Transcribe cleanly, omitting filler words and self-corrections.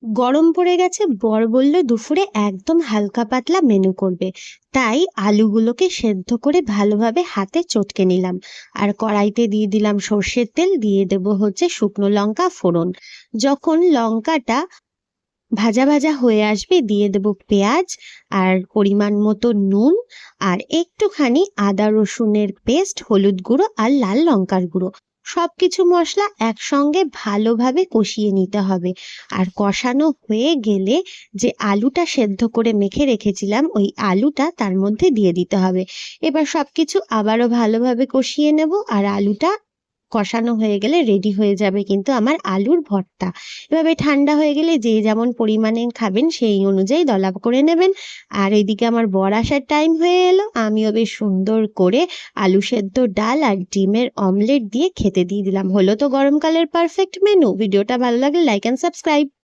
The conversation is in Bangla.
গরম পড়ে গেছে, বর বলল দুপুরে একদম হালকা পাতলা মেনু করবে। তাই আলুগুলোকে সেদ্ধ করে ভালোভাবে হাতে চটকে নিলাম। আর কড়াইতে দিয়ে দিলাম সর্ষের তেল, দিয়ে দেবো শুকনো লঙ্কা ফোড়ন। যখন লঙ্কাটা ভাজা ভাজা হয়ে আসবে দিয়ে দেবো পেঁয়াজ, আর পরিমাণ মতো নুন, আর একটুখানি আদা রসুনের পেস্ট, হলুদ গুঁড়ো আর লাল লঙ্কার গুঁড়ো। সবকিছু মশলা একসঙ্গে ভালোভাবে কষিয়ে নিতে হবে। আর কষানো হয়ে গেলে যে আলুটা সেদ্ধ করে মেখে রেখেছিলাম ওই আলুটা তার মধ্যে দিয়ে দিতে হবে। এবার সবকিছু আবারও ভালোভাবে কষিয়ে নেব। আর আলুটা কষানো হয়ে গেলে রেডি হয়ে যাবে কিন্তু আমার আলুর ভর্তা। এভাবে ঠান্ডা হয়ে গেলে যে যেমন পরিমাণে খাবেন সেই অনুযায়ী দলা করে নেবেন। আর এদিকে আমার বর আসার টাইম হয়ে এলো, আমিও বেশ সুন্দর করে আলু সেদ্ধ, ডাল আর ডিমের অমলেট দিয়ে খেতে দিয়ে দিলাম। হলো তো গরমকালের পারফেক্ট মেনু। ভিডিওটা ভালো লাগলে লাইক অ্যান্ড সাবস্ক্রাইব।